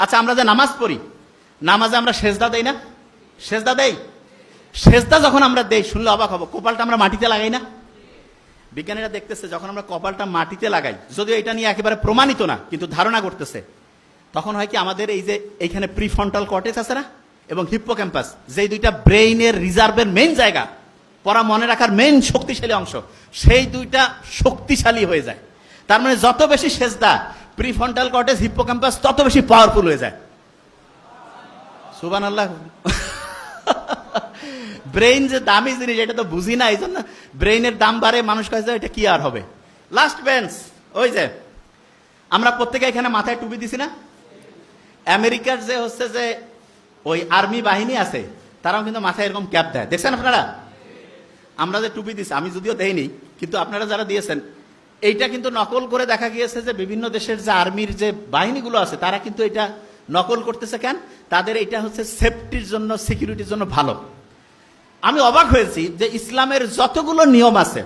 আচ্ছা, আমরা যে নামাজ পড়ি, নামাজে আমরা সেজদা দেই না? সেজদা দেই। সেজদা যখন আমরা দেই, শুনলে অবাক হবো, কপালটা আমরা মাটিতে লাগাই না? বিজ্ঞানীরা দেখতেছে যখন আমরা কপালটা মাটিতে লাগাই, যদিও এটা নিয়ে একেবারে প্রমাণিত না, কিন্তু ধারণা করতেছে, তখন হয় কি আমাদের এই যে এইখানে প্রিফ্রন্টাল কর্টেক্স আছে না এবং হিপ্পোক্যাম্পাস, যেই দুইটা ব্রেইনের রিজার্ভের মেইন জায়গা, পড়া মনে রাখার মেইন শক্তিশালী অংশ, সেই দুইটা শক্তিশালী হয়ে যায়। তার মানে যত বেশি সেজদা, প্রিফ্রন্টাল কর্টেক্স, হিপ্পোক্যাম্পাস তত বেশি পাওয়ারফুল হয়ে যায়। সুবহানাল্লাহ। ব্রেইন যে দামি জিনিস এটা তো বুঝি না, এই জন্য ব্রেইনের দাম বাড়ে, মানুষ কাছে এটা কি আর হবে। লাস্ট বেঞ্চ, ওই যে আমরা প্রত্যেকে এখানে মাথায় টুপি দিছি না? আমেরিকার যে হচ্ছে যে ওই আর্মি বাহিনী আছে, তারাও কিন্তু মাথায় এরকম ক্যাপ দেয়, দেখছেন আপনারা? আমরা যে টুপি দিছি, আমি যদিও দেইনি, কিন্তু আপনারা যারা দিয়েছেন, এইটা কিন্তু নকল করে দেখা গিয়েছে যে বিভিন্ন দেশের যে আর্মির যে বাহিনীগুলো আছে, তারা কিন্তু এটা নকল করতেছে। কেন? তাদের এটা হচ্ছে সেফটির জন্য, সিকিউরিটির জন্য ভালো। আমি অবাক হয়েছি যে ইসলামের যতগুলো নিয়ম আছে,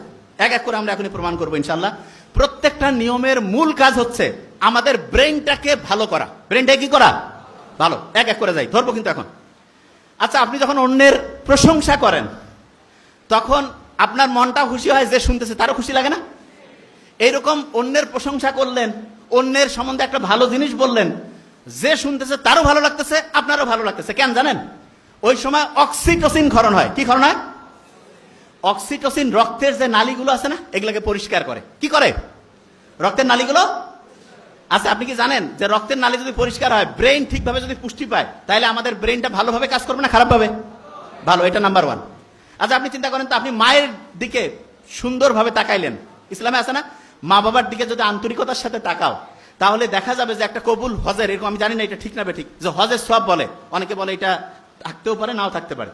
এক এক করে আমরা এখনই প্রমাণ করবো ইনশাল্লাহ, প্রত্যেকটা নিয়মের মূল কাজ হচ্ছে আমাদের ব্রেইনটাকে ভালো করা। ব্রেইনটাকে কি করা? ভালো। এক এক করে যাই, ধরবো কিন্তু এখন। আচ্ছা, আপনি যখন অন্যের প্রশংসা করেন, তখন আপনার মনটা খুশি হয়, যে শুনতেছে তারও খুশি লাগে না? এইরকম অন্যের প্রশংসা করলেন, অন্যের সম্বন্ধে একটা ভালো জিনিস বললেন, যে শুনতেছে তারও ভালো লাগতেছে, আপনারও ভালো লাগতেছে। কেন জানেন? ওই সময় অক্সিটোসিন ক্ষরণ হয়। কি ক্ষরণ হয়? অক্সিটোসিন রক্তের যে নালীগুলো আছে না, এগুলোকে পরিষ্কার করে। কি করে? রক্তের নালীগুলো। আচ্ছা, আপনি কি জানেন যে রক্তের নালী যদি পরিষ্কার হয়, ব্রেইন ঠিকভাবে যদি পুষ্টি পায়, তাহলে আমাদের ব্রেইনটা ভালোভাবে কাজ করবে না খারাপভাবে? ভালো। এটা নাম্বার ওয়ান। আচ্ছা, আপনি চিন্তা করেন তো, আপনি মায়ের দিকে সুন্দরভাবে তাকাইলেন, ইসলামে আছে না, মা বাবার দিকে যদি আন্তরিকতার সাথে তাকাও, তাহলে দেখা যাবে যে একটা কবুল হজের, এরকম আমি জানি না এটা ঠিক না বেঠিক, যে হজের সব বলে, অনেকে বলে এটা থাকতেও পারে, নাও থাকতে পারে,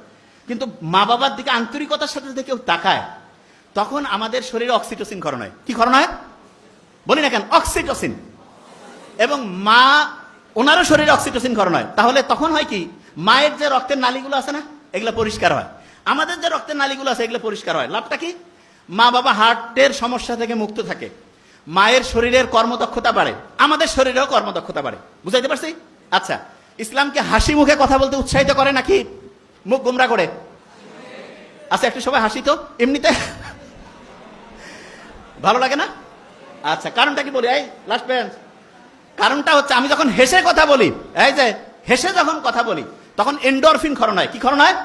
কিন্তু মা বাবার দিকে আন্তরিকতার সাথে যদি কেউ তাকায়, তখন আমাদের শরীরে অক্সিটোসিন ক্ষরণ হয়। কি ক্ষরণ হয়? বলি না কেন? অক্সিটোসিন। এবং মা, ওনারও শরীরে অক্সিটোসিন ক্ষরণ হয়। তাহলে তখন হয় কি, মায়ের যে রক্তের নালীগুলো আছে না, এগুলো পরিষ্কার হয়, আমাদের যে রক্তের নালীগুলো আছে এগুলো পরিষ্কার হয়। লাভটা কি? মা বাবা হার্টের সমস্যা থেকে মুক্ত থাকে, মায়ের শরীরের কর্মদক্ষতা বাড়ে, আমাদের শরীরেও কর্মদক্ষতা বাড়ে। বুঝাইতে পারছি? আচ্ছা, ইসলামকে হাসি মুখে কথা বলতে উৎসাহিত করে নাকি মুখ গোমরা করে? আচ্ছা, একটু সবাই হাসি তো এমনিতে, ভালো লাগে না? আচ্ছা, কারণটা কি বলি? এই লাস্ট বেঞ্চ, কারণটা হচ্ছে আমি যখন হেসে কথা বলি, এই যে হেসে যখন কথা বলি, তখন এন্ডোরফিন ক্ষরণ হয়। কি ক্ষরণ হয়?